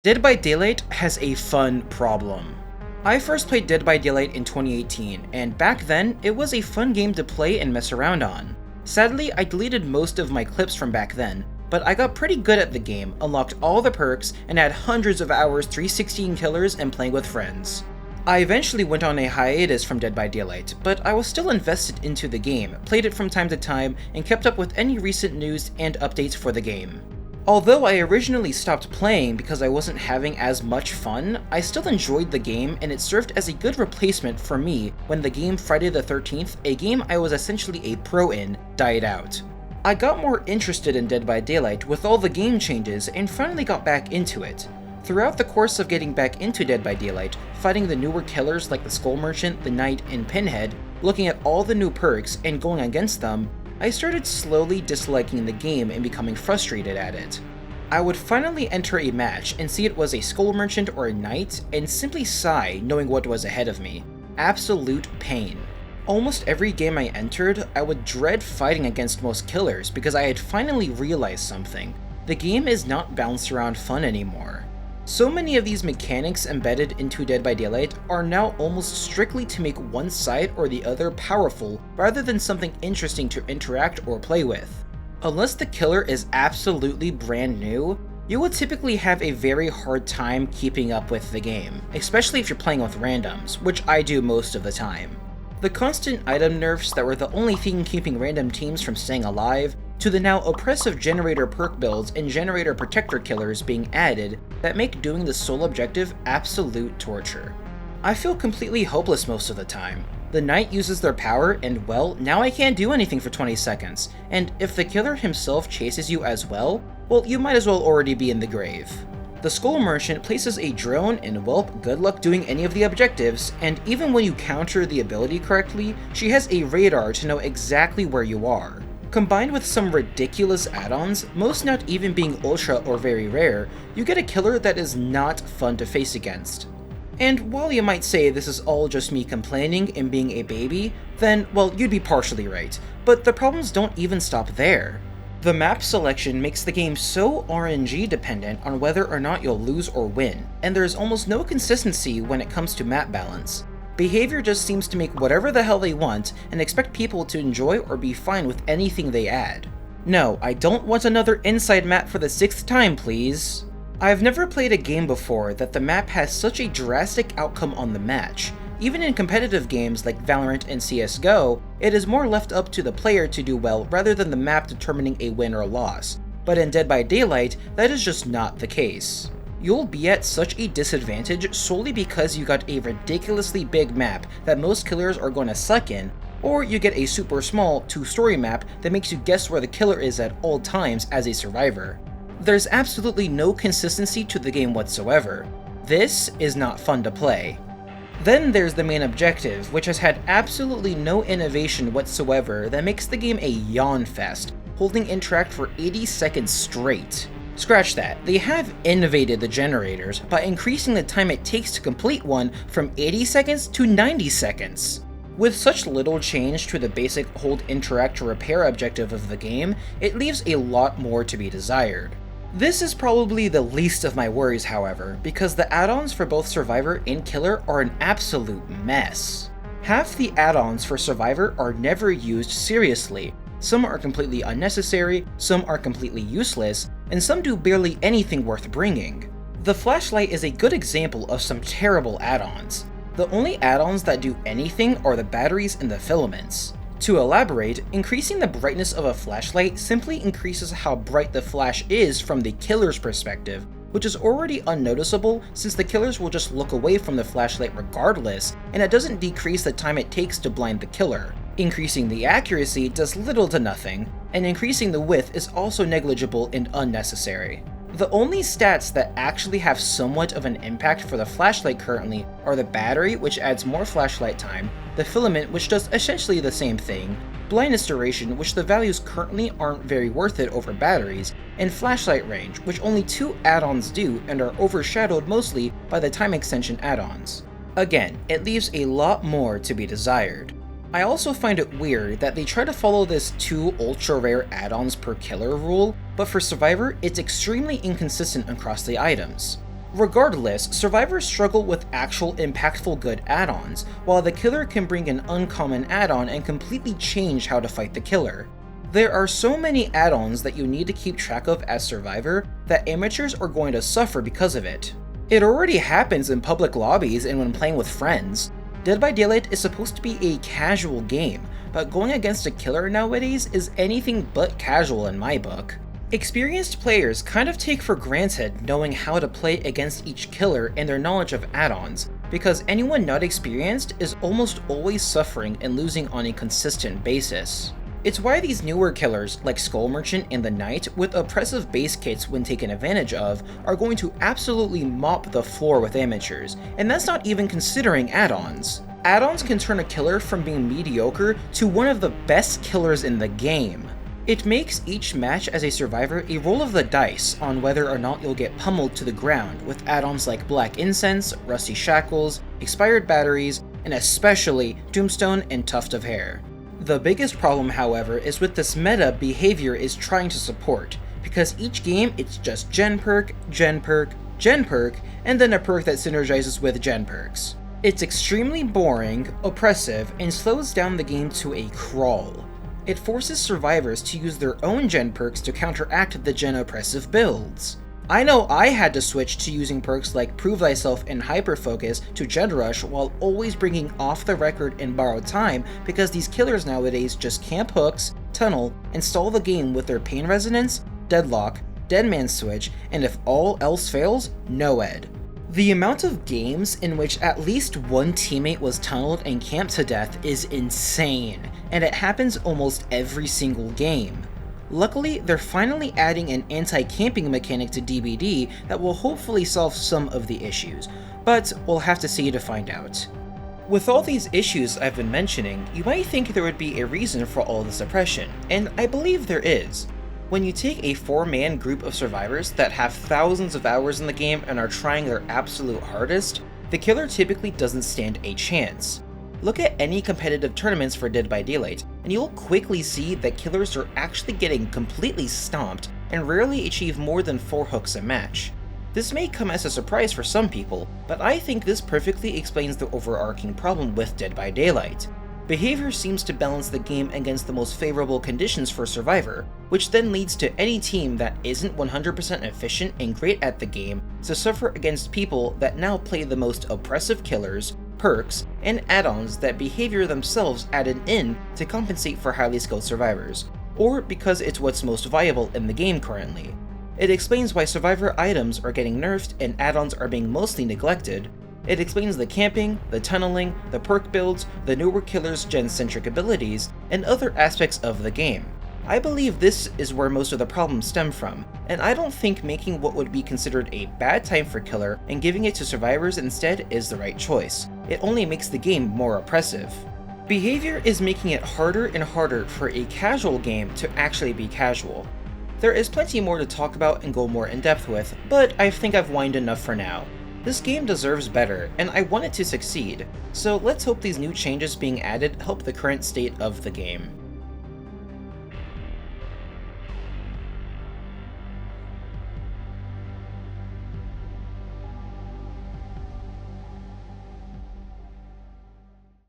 Dead by Daylight has a fun problem. I first played Dead by Daylight in 2018, and back then, it was a fun game to play and mess around on. Sadly, I deleted most of my clips from back then, but I got pretty good at the game, unlocked all the perks, and had hundreds of hours 316 killers and playing with friends. I eventually went on a hiatus from Dead by Daylight, but I was still invested into the game, played it from time to time, and kept up with any recent news and updates for the game. Although I originally stopped playing because I wasn't having as much fun, I still enjoyed the game and it served as a good replacement for me when the game Friday the 13th, a game I was essentially a pro in, died out. I got more interested in Dead by Daylight with all the game changes and finally got back into it. Throughout the course of getting back into Dead by Daylight, fighting the newer killers like the Skull Merchant, the Knight, and Pinhead, looking at all the new perks and going against them, I started slowly disliking the game and becoming frustrated at it. I would finally enter a match and see it was a Skull Merchant or a Knight and simply sigh knowing what was ahead of me. Absolute pain. Almost every game I entered, I would dread fighting against most killers because I had finally realized something. The game is not balanced around fun anymore. So many of these mechanics embedded into Dead by Daylight are now almost strictly to make one side or the other powerful rather than something interesting to interact or play with. Unless the killer is absolutely brand new, you will typically have a very hard time keeping up with the game, especially if you're playing with randoms, which I do most of the time. The constant item nerfs that were the only thing keeping random teams from staying alive, to the now oppressive generator perk builds and generator protector killers being added that make doing the sole objective absolute torture. I feel completely hopeless most of the time. The Knight uses their power and well, now I can't do anything for 20 seconds, and if the killer himself chases you as well you might as well already be in the grave. The Skull Merchant places a drone and good luck doing any of the objectives, and even when you counter the ability correctly, she has a radar to know exactly where you are. Combined with some ridiculous add-ons, most not even being ultra or very rare, you get a killer that is not fun to face against. And while you might say this is all just me complaining and being a baby, then, you'd be partially right, but the problems don't even stop there. The map selection makes the game so RNG dependent on whether or not you'll lose or win, and there's almost no consistency when it comes to map balance. Behavior just seems to make whatever the hell they want and expect people to enjoy or be fine with anything they add. No, I don't want another inside map for the 6th time, please. I've never played a game before that the map has such a drastic outcome on the match. Even in competitive games like Valorant and CSGO, it is more left up to the player to do well rather than the map determining a win or loss. But in Dead by Daylight, that is just not the case. You'll be at such a disadvantage solely because you got a ridiculously big map that most killers are going to suck in, or you get a super small 2-story map that makes you guess where the killer is at all times as a survivor. There's absolutely no consistency to the game whatsoever. This is not fun to play. Then there's the main objective, which has had absolutely no innovation whatsoever that makes the game a yawn fest, holding interact for 80 seconds straight. Scratch that, they have innovated the generators by increasing the time it takes to complete one from 80 seconds to 90 seconds. With such little change to the basic hold interact to repair objective of the game, it leaves a lot more to be desired. This is probably the least of my worries, however, because the add-ons for both Survivor and Killer are an absolute mess. Half the add-ons for Survivor are never used seriously, some are completely unnecessary, some are completely useless, and some do barely anything worth bringing. The flashlight is a good example of some terrible add-ons. The only add-ons that do anything are the batteries and the filaments. To elaborate, increasing the brightness of a flashlight simply increases how bright the flash is from the killer's perspective, which is already unnoticeable since the killers will just look away from the flashlight regardless, and it doesn't decrease the time it takes to blind the killer. Increasing the accuracy does little to nothing, and increasing the width is also negligible and unnecessary. The only stats that actually have somewhat of an impact for the flashlight currently are the battery, which adds more flashlight time, the filament, which does essentially the same thing, blindness duration, which the values currently aren't very worth it over batteries, and flashlight range, which only 2 add-ons do and are overshadowed mostly by the time extension add-ons. Again, it leaves a lot more to be desired. I also find it weird that they try to follow this 2 ultra rare add-ons per killer rule, but for Survivor, it's extremely inconsistent across the items. Regardless, survivors struggle with actual impactful good add-ons, while the killer can bring an uncommon add-on and completely change how to fight the killer. There are so many add-ons that you need to keep track of as survivor that amateurs are going to suffer because of it. It already happens in public lobbies and when playing with friends. Dead by Daylight is supposed to be a casual game, but going against a killer nowadays is anything but casual in my book. Experienced players kind of take for granted knowing how to play against each killer and their knowledge of add-ons, because anyone not experienced is almost always suffering and losing on a consistent basis. It's why these newer killers, like Skull Merchant and the Knight, with oppressive base kits when taken advantage of, are going to absolutely mop the floor with amateurs, and that's not even considering add-ons. Add-ons can turn a killer from being mediocre to one of the best killers in the game. It makes each match as a survivor a roll of the dice on whether or not you'll get pummeled to the ground with add-ons like Black Incense, Rusty Shackles, Expired Batteries, and especially Tombstone and Tuft of Hair. The biggest problem, however, is with this meta behavior is trying to support, because each game it's just Gen Perk, Gen Perk, Gen Perk, and then a perk that synergizes with Gen Perks. It's extremely boring, oppressive, and slows down the game to a crawl. It forces survivors to use their own gen perks to counteract the gen oppressive builds. I know I had to switch to using perks like Prove Thyself and Hyper Focus to Gen Rush while always bringing off the record and borrowed time because these killers nowadays just camp hooks, tunnel, and stall the game with their Pain Resonance, Deadlock, Dead Man Switch, and if all else fails, No-Ed. The amount of games in which at least one teammate was tunneled and camped to death is insane, and it happens almost every single game. Luckily, they're finally adding an anti-camping mechanic to DBD that will hopefully solve some of the issues, but we'll have to see to find out. With all these issues I've been mentioning, you might think there would be a reason for all the suppression, and I believe there is. When you take a 4-man group of survivors that have thousands of hours in the game and are trying their absolute hardest, the killer typically doesn't stand a chance. Look at any competitive tournaments for Dead by Daylight, and you'll quickly see that killers are actually getting completely stomped and rarely achieve more than 4 hooks a match. This may come as a surprise for some people, but I think this perfectly explains the overarching problem with Dead by Daylight. Behavior seems to balance the game against the most favorable conditions for Survivor, which then leads to any team that isn't 100% efficient and great at the game to suffer against people that now play the most oppressive killers, perks, and add-ons that Behavior themselves added in to compensate for highly skilled survivors, or because it's what's most viable in the game currently. It explains why Survivor items are getting nerfed and add-ons are being mostly neglected. It explains the camping, the tunneling, the perk builds, the newer killers' gen-centric abilities, and other aspects of the game. I believe this is where most of the problems stem from, and I don't think making what would be considered a bad time for killer and giving it to survivors instead is the right choice. It only makes the game more oppressive. Behavior is making it harder and harder for a casual game to actually be casual. There is plenty more to talk about and go more in depth with, but I think I've whined enough for now. This game deserves better, and I want it to succeed, so let's hope these new changes being added help the current state of the game.